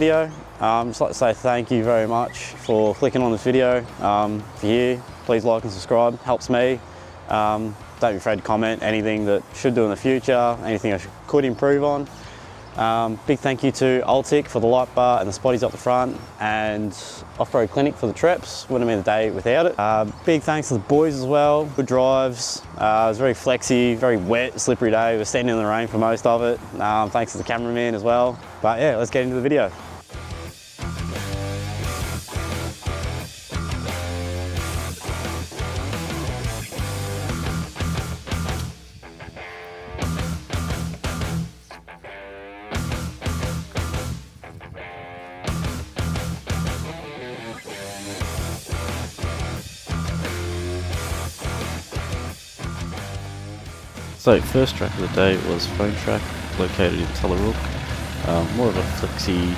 video. Just like to say thank you very much for clicking on this video. If you're here, please like and subscribe, helps me. Don't be afraid to comment anything that should do in the future, anything I could improve on. Big thank you to Ultic for the light bar and the spotties up the front, and Off-Road Clinic for the treps. Wouldn't have been a day without it. Big thanks to the boys as well. Good drives. It was very flexy, very wet, slippery day. We were standing in the rain for most of it. Thanks to the cameraman as well. But yeah, let's get into the video. So first track of the day was Phone Track, located in Tallarook. More of a flexy,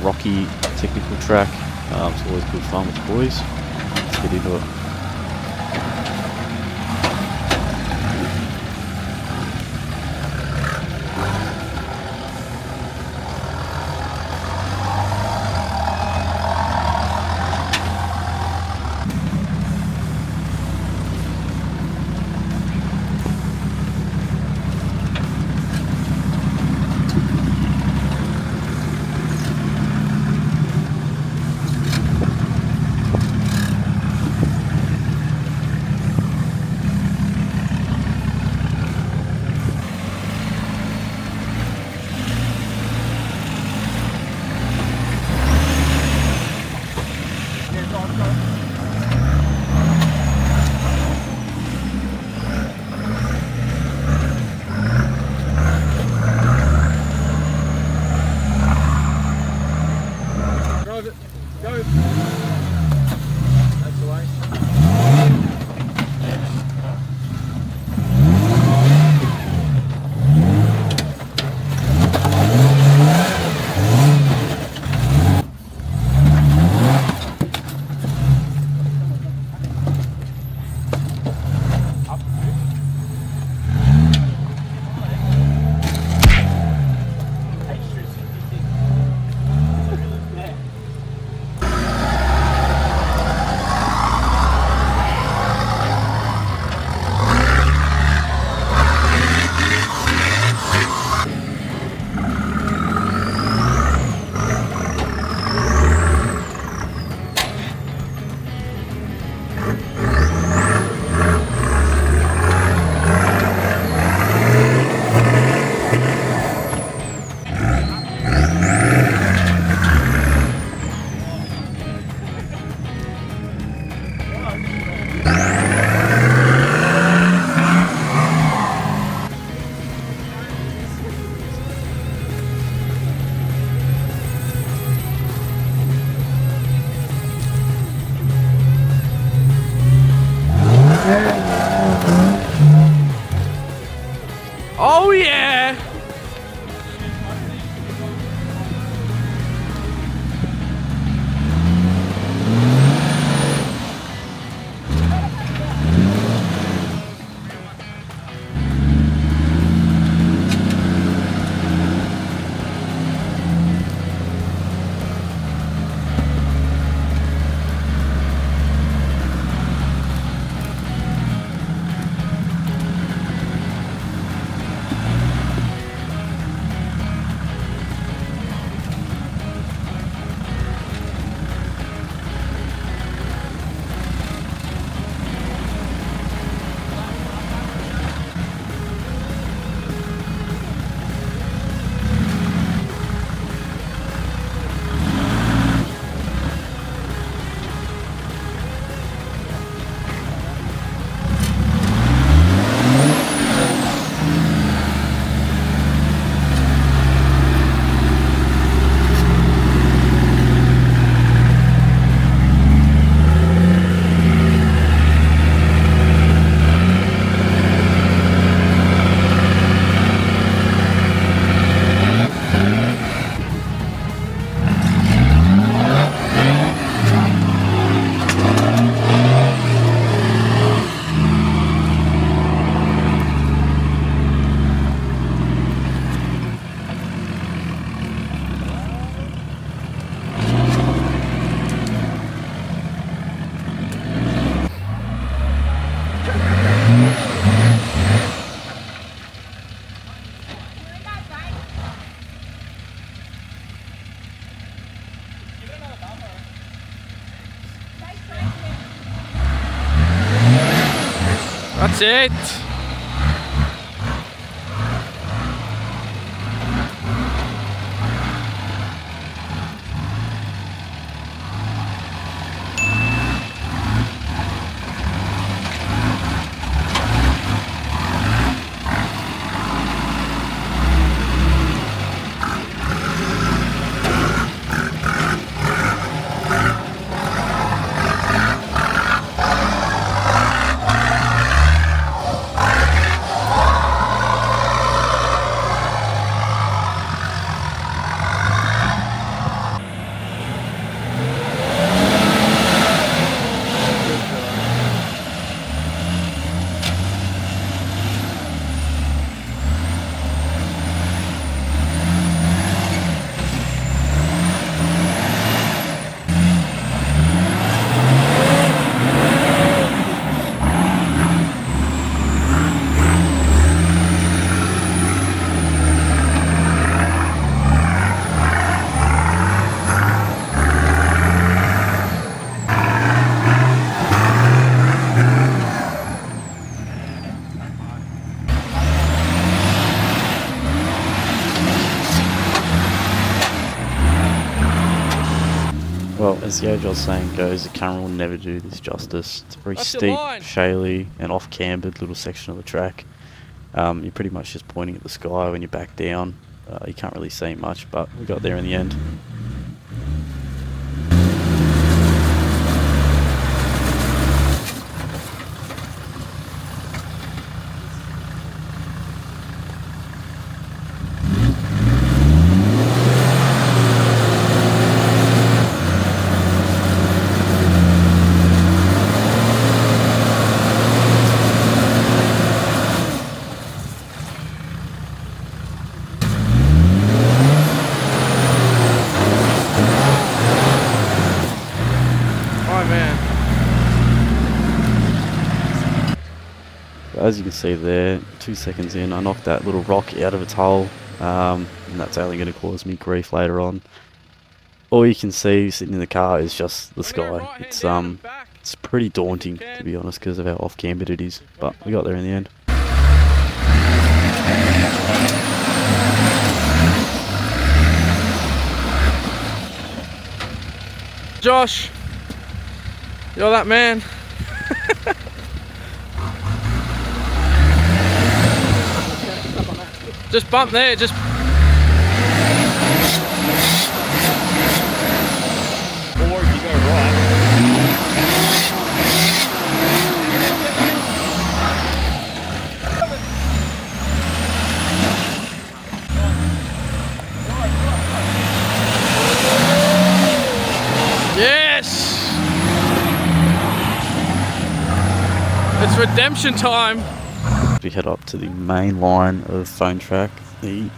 rocky, technical track. It's always good fun with the boys. Let's get into it. That's it. Well, as the age-old saying goes, the camera will never do this justice. It's a very That's your steep, line. shaly, and off-cambered little section of the track. You're pretty much just pointing at the sky when you back down. You can't really see much, but we got there in the end. As you can see there, 2 seconds in, I knocked that little rock out of its hole, and that's only going to cause me grief later on. All you can see sitting in the car is just the sky. It's pretty daunting, to be honest, because of how off-cambered it is, but we got there in the end. Josh, you're that man. Just bump there, just... Or if you go right. Yes! It's redemption time. We head up to the main line of Phone Track, the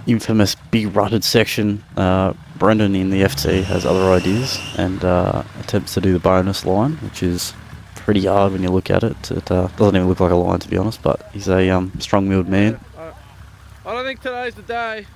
infamous big rutted section. Brendan in the FT has other ideas and attempts to do the bonus line, which is pretty hard when you look at it. It doesn't even look like a line, to be honest, but he's a strong-willed man. I don't think today's the day.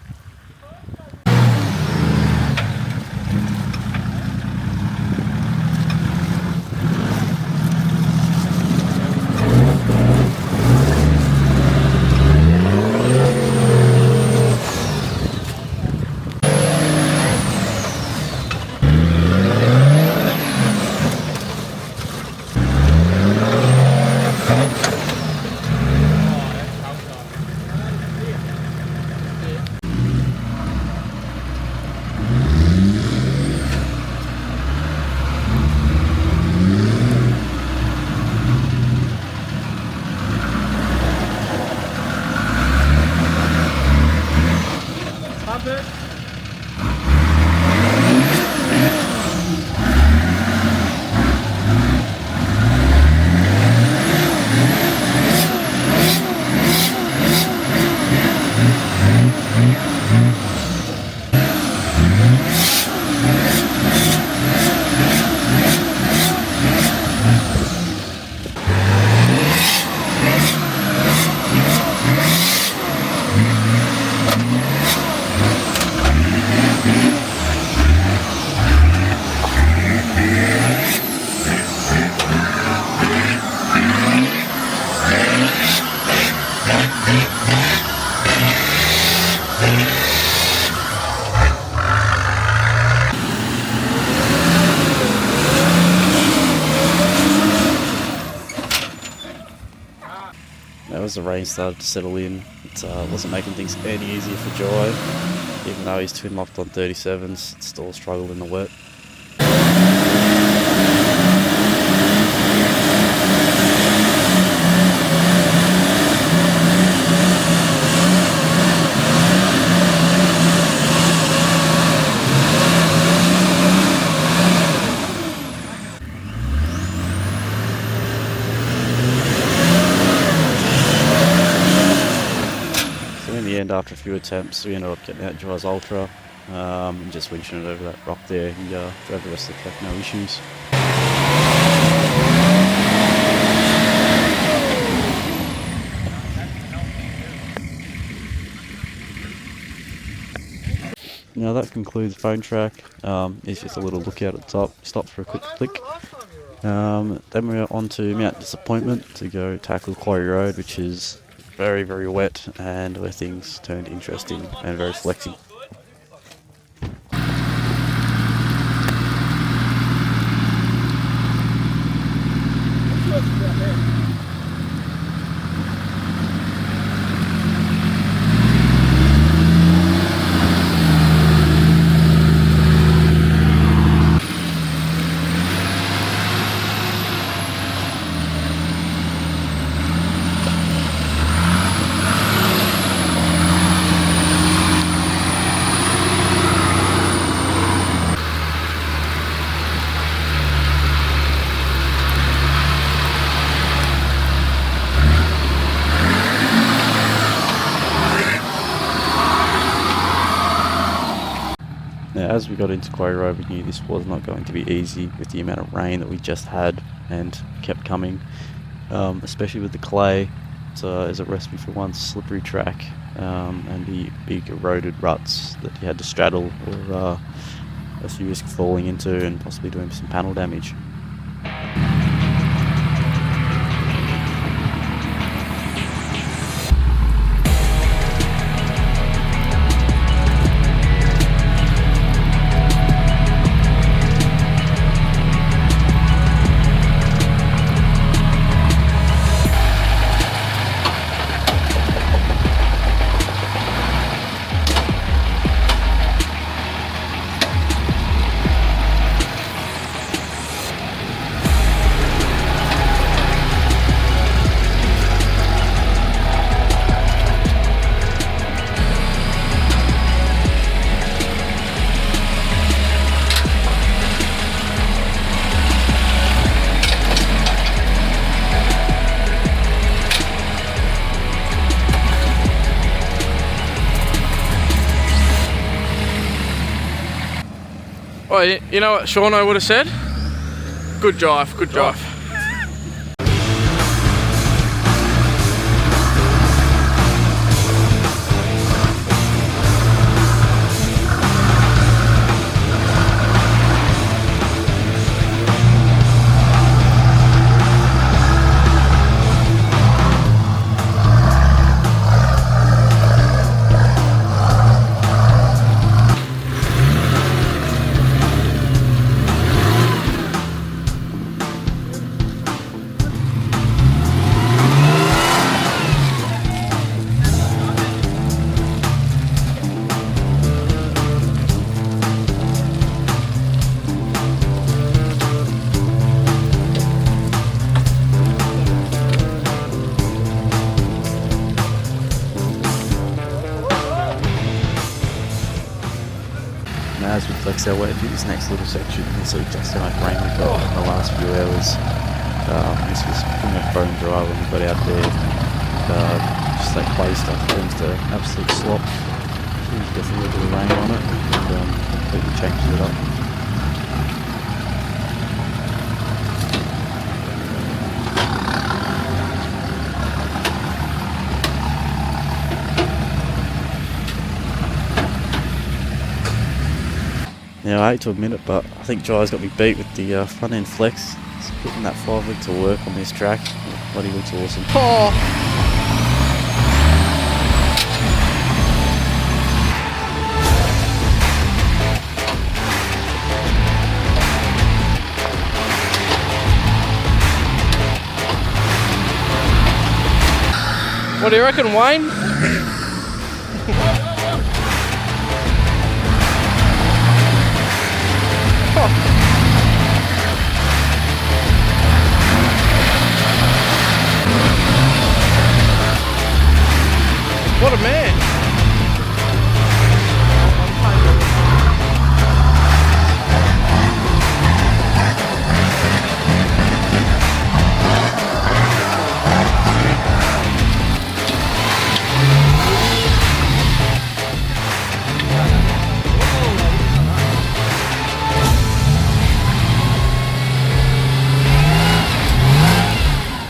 as the rain started to settle in, it wasn't making things any easier for Jai. Even though he's twin locked on 37s, it still struggled in the wet. After a few attempts, we ended up getting out Jai's Ultra and just winching it over that rock there. He drove the rest of the track, no issues. Now that concludes phone track. It's just a little lookout at the top. Stop for a quick flick. Then we're on to Mount Disappointment to go tackle Cory Road, which is very, very wet and where things turned interesting and very flexy. Now, as we got into Cory Road, we knew this was not going to be easy with the amount of rain that we just had and kept coming, especially with the clay. So it's a recipe for one slippery track and the big eroded ruts that you had to straddle, or else you risk falling into and possibly doing some panel damage. Well, you know what Shauno would have said? Good drive, good drive. Now as we flex our way through this next little section, you can see just how much rain we got in the last few hours. This was pretty much bone dry when we got out there. Just that clay stuff turns to absolute slop. There's definitely a little bit of rain on it and completely changes it up. Now I hate to admit it, but I think Jai's got me beat with the front end flex. It's putting that 5 to work on this track. Bloody looks awesome. Oh. What do you reckon, Wayne? What a man!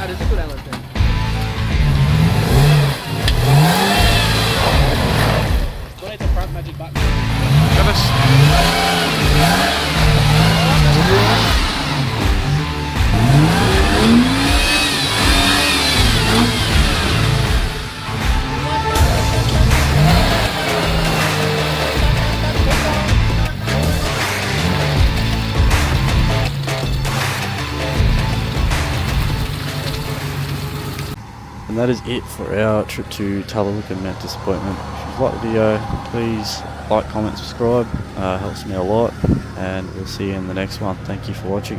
That is a good LSD. What is the front magic button? Got us. And that is it for our trip to Tallarook and Mount Disappointment. If you like the video, please like, comment, subscribe. Helps me a lot. And we'll see you in the next one. Thank you for watching.